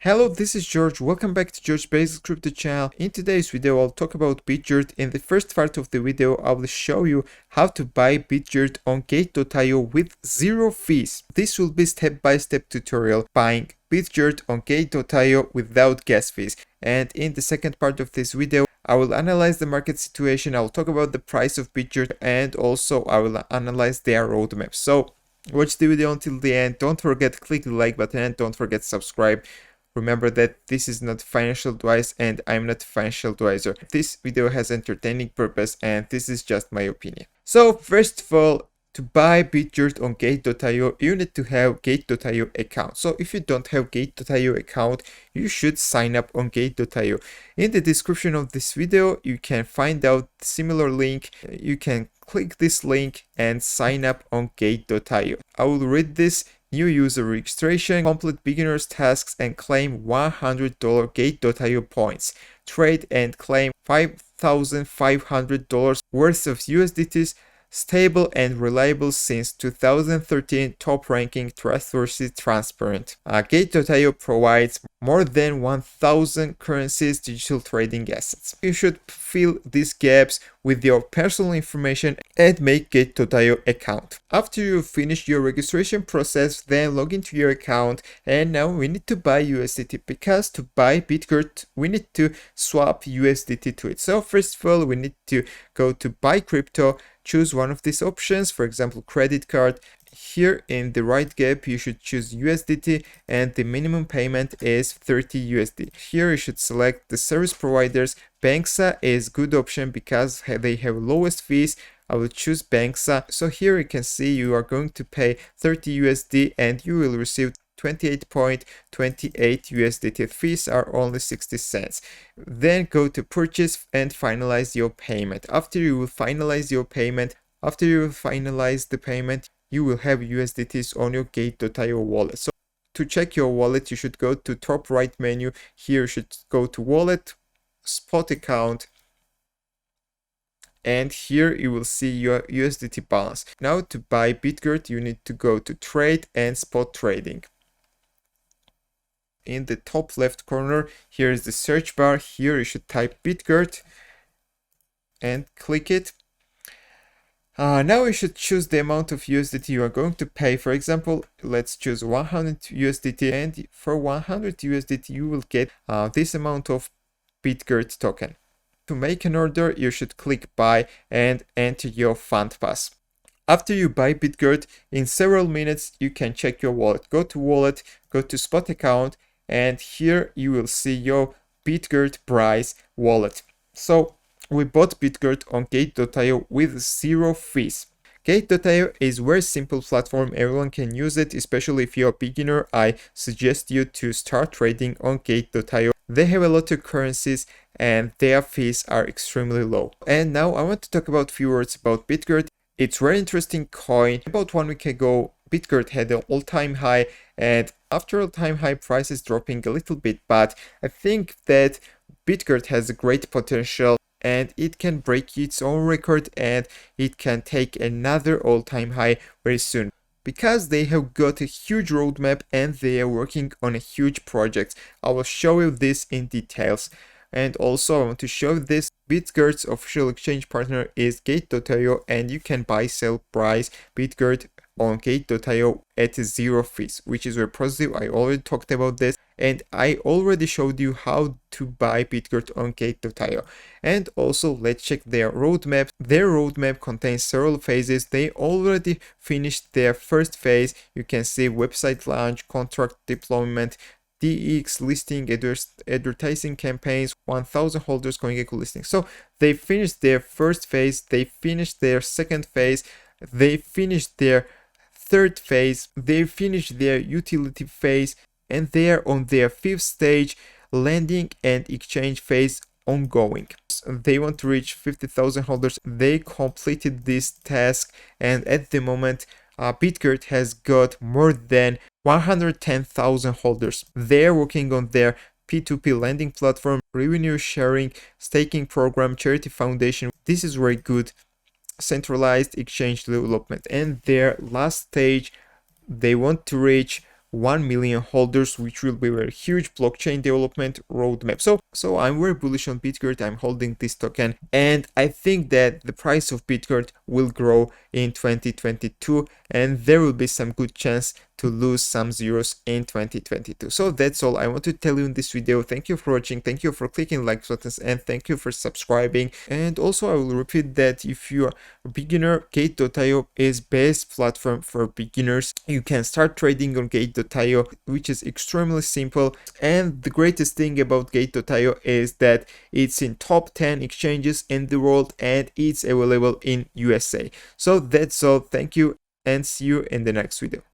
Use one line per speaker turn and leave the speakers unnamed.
Hello, this is George. Welcome back to George's Basic Crypto channel. In today's video, I'll talk about Bitgert. In the first part of the video, I will show you how to buy Bitgert on Gateio with zero fees. This will be step-by-step tutorial buying Bitgert on Gateio without gas fees. And in the second part of this video, I will analyze the market situation. I will talk about the price of Bitgert, and also I will analyze their roadmap. So watch the video until the end. Don't forget to click the like button and don't forget to subscribe. Remember that this is not financial advice and I'm not a financial advisor. This video has entertaining purpose and this is just my opinion. So first of all, to buy Bitgert on Gateio, you need to have Gateio account. So if you don't have Gateio account, you should sign up on Gateio. In the description of this video, you can find out similar link. You can click this link and sign up on Gateio. I will read this. New user registration, complete beginner's tasks and claim $100 Gateio points. Trade and claim $5,500 worth of USDTs. Stable and reliable since 2013, top ranking, trustworthy, transparent. Gateio provides more than 1,000 currencies, digital trading assets. You should fill these gaps with your personal information and make Gateio account. After you finish your registration process, then log into your account, and now we need to buy USDT, because to buy Bitgert we need to swap USDT to it. So first of all, we need to go to buy crypto, choose one of these options, for example credit card. Here in the right gap you should choose USDT and the minimum payment is 30 USD. Here you should select the service providers. Banksa is good option because they have lowest fees. I will choose Banksa. So here you can see you are going to pay 30 USD and you will receive 28.28 USDT. Fees are only 60 cents. Then go to purchase and finalize your payment. After you finalize the payment, you will have USDTs on your Gateio wallet. So to check your wallet, you should go to top right menu. Here you should go to wallet, spot account, and here you will see your USDT balance. Now to buy Bitgert, you need to go to trade and spot trading. In the top left corner, here is the search bar. Here you should type Bitgert and click it. Now you should choose the amount of USDT you are going to pay. For example, let's choose 100 USDT, and for 100 USDT you will get this amount of Bitgert token. To make an order, you should click buy and enter your fund pass. After you buy Bitgert, in several minutes you can check your wallet. Go to wallet, go to spot account, and here you will see your Bitgert Brise wallet. So we bought Bitgert on Gateio with zero fees. Gateio is a very simple platform, everyone can use it, especially if you're a beginner. I suggest you to start trading on Gateio. They have a lot of currencies and their fees are extremely low. And now I want to talk about a few words about Bitgert. It's a very interesting coin. About 1 week ago, Bitgert had an all-time high, and after all-time high, price is dropping a little bit, but I think that Bitgert has a great potential and it can break its own record and it can take another all-time high very soon, because they have got a huge roadmap and they are working on a huge project. I will show you this in details. And also I want to show this. Bitgert's official exchange partner is Gateio, and you can buy, sell, price Bitgert on Gateio at zero fees, which is very positive. I already talked about this and I already showed you how to buy Bitgert on Gateio. And also let's check their roadmap. Their roadmap contains several phases. They already finished their first phase. You can see website launch, contract deployment, DX listing, advertising campaigns, 1,000 holders CoinGecko listing. So they finished their first phase, they finished their second phase, they finished their third phase, they finished their utility phase, and they are on their fifth stage, lending and exchange phase ongoing. They want to reach 50,000 holders. They completed this task, and at the moment Bitgert has got more than 110,000 holders. They're working on their P2P lending platform, revenue sharing, staking program, charity foundation. This is very good. Centralized exchange development, and their last stage, they want to reach 1 million holders, which will be a very huge blockchain development roadmap. So I'm very bullish on Bitgert. I'm holding this token, and I think that the price of Bitgert will grow in 2022, and there will be some good chance to lose some zeros in 2022. So that's all I want to tell you in this video. Thank you for watching, thank you for clicking like buttons, and thank you for subscribing. And also I will repeat that if you are a beginner, Gate.io is best platform for beginners. You can start trading on Gate.io, which is extremely simple. And the greatest thing about Gate.io is that it's in top 10 exchanges in the world, and it's available in USA. So that's all. Thank you, and see you in the next video.